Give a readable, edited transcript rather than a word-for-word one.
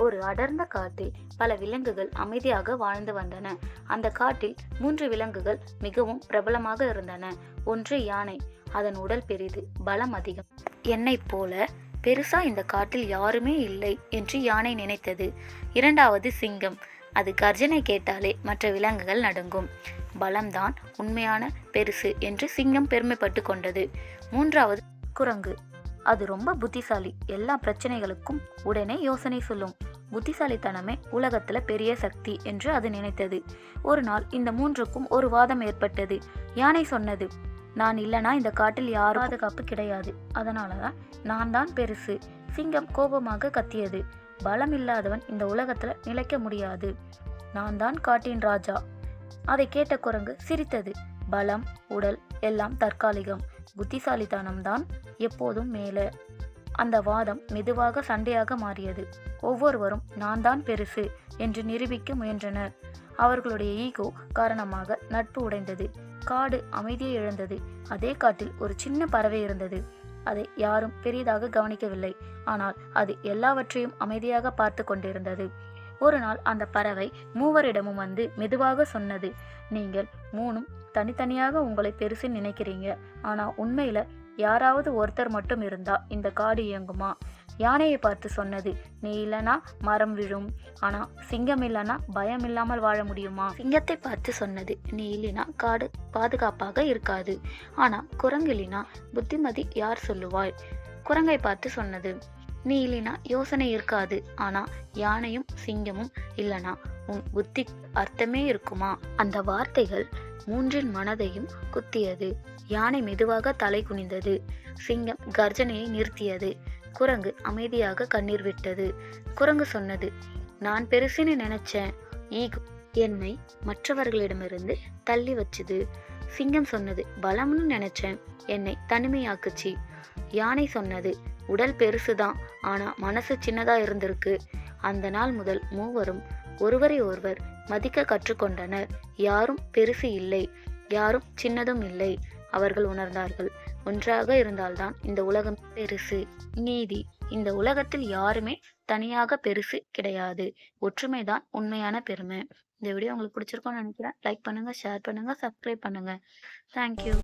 ஒரு அடர்ந்த காட்டில் பல விலங்குகள் அமைதியாக வாழ்ந்து வந்தன. அந்த காட்டில் 3 விலங்குகள் மிகவும் பிரபலமாக இருந்தன. ஒன்று யானை. அதன் உடல் பெரிது, பலம் அதிகம். என்னைப் போல பெருசா இந்த காட்டில் யாருமே இல்லை என்று யானை நினைத்தது. இரண்டாவது சிங்கம். அது கர்ஜனை கேட்டாலே மற்ற விலங்குகள் நடுங்கும். பலம்தான் உண்மையான பெருசு என்று சிங்கம் பெருமைப்பட்டு கொண்டது. மூன்றாவது குரங்கு. அது ரொம்ப புத்திசாலி. எல்லா பிரச்சனைகளுக்கும் உடனே யோசனை சொல்லும். புத்திசாலித்தனமே உலகத்துல பெரிய சக்தி என்று அது நினைத்தது. ஒரு நாள் இந்த மூன்றுக்கும் ஒரு வாதம் ஏற்பட்டது. யானை சொன்னது, நான் இல்லனா இந்த காட்டில் யாரும் பாதுகாப்பு கிடையாது, அதனாலதான் நான் தான் பெருசு. சிங்கம் கோபமாக கத்தியது, பலம் இல்லாதவன் இந்த உலகத்துல நிலைக்க முடியாது, நான் தான் காட்டின் ராஜா. அதை கேட்ட குரங்கு சிரித்தது, பலம், உடல் எல்லாம் தற்காலிகம், புத்திசாலித்தனம்தான் எப்போதும் மேலே. அந்த வாதம் மெதுவாக சண்டையாக மாறியது. ஒவ்வொருவரும் நான் தான் பெருசு என்று நிரூபிக்க முயன்றனர். அவர்களுடைய ஈகோ காரணமாக நட்பு உடைந்தது. காடு அமைதியை இழந்தது. அதே காட்டில் ஒரு சின்ன பறவை இருந்தது. அதை யாரும் பெரிதாக கவனிக்கவில்லை. ஆனால் அது எல்லாவற்றையும் அமைதியாக பார்த்து கொண்டிருந்தது. ஒரு நாள் அந்த பறவை மூவரிடமும் வந்து மெதுவாக சொன்னது, நீங்கள் மூணும் தனித்தனியாக உங்களை பெருசு நினைக்கிறீங்க, ஆனா உண்மையில யாராவது ஒருத்தர் மட்டும் இருந்தா இந்த காடு இயங்குமா? யானையை பார்த்து சொன்னது, நீ இல்லனா மரம் விழும், ஆனா சிங்கம் இல்லனா பயம் இல்லாமல் வாழ முடியுமா? சிங்கத்தை பார்த்து சொன்னது, நீ இல்லனா காடு பாதுகாப்பாக இருக்காது, ஆனா குரங்கு இல்லனா புத்திமதி யார் சொல்லுவாய்? குரங்கை பார்த்து சொன்னது, நீ இல்லனா யோசனை இருக்காது, ஆனா யானையும் சிங்கமும் இல்லனா உன் புத்தி அர்த்தமே இருக்குமா? அந்த வார்த்தைகள் மூன்றின் மனதையும் குத்தியது. யானை மெதுவாக தலை குனிந்தது. சிங்கம் கர்ஜனையை நிறுத்தியது. குரங்கு அமைதியாக கண்ணீர் விட்டது. குரங்கு சொன்னது, நான் பெருசுன்னு நினைச்சேன், ஈகோ என்னை மற்றவர்களிடமிருந்து தள்ளி வச்சுது. சிங்கம் சொன்னது, பலம்னு நினைச்சேன், என்னை தனிமையாக்குச்சு. யானை சொன்னது, உடல் பெருசுதான், ஆனா மனசு சின்னதா இருந்திருக்கு. அந்த நாள் முதல் மூவரும் ஒருவரை ஒருவர் மதிக்க கற்றுக்கொண்டனர். யாரும் பெருசு இல்லை, யாரும் சின்னதும் இல்லை. அவர்கள் உணர்ந்தார்கள், ஒன்றாக இருந்தால்தான் இந்த உலகம் பெருசு. நீதி. இந்த உலகத்தில் யாருமே தனியாக பெருசு கிடையாது. ஒற்றுமைதான் உண்மையான பெருமை. இந்த வீடியோ உங்களுக்கு பிடிச்சிருக்கும்னு நினைக்கிறேன். லைக் பண்ணுங்க, ஷேர் பண்ணுங்க, சப்ஸ்கிரைப் பண்ணுங்க. தேங்க்யூ.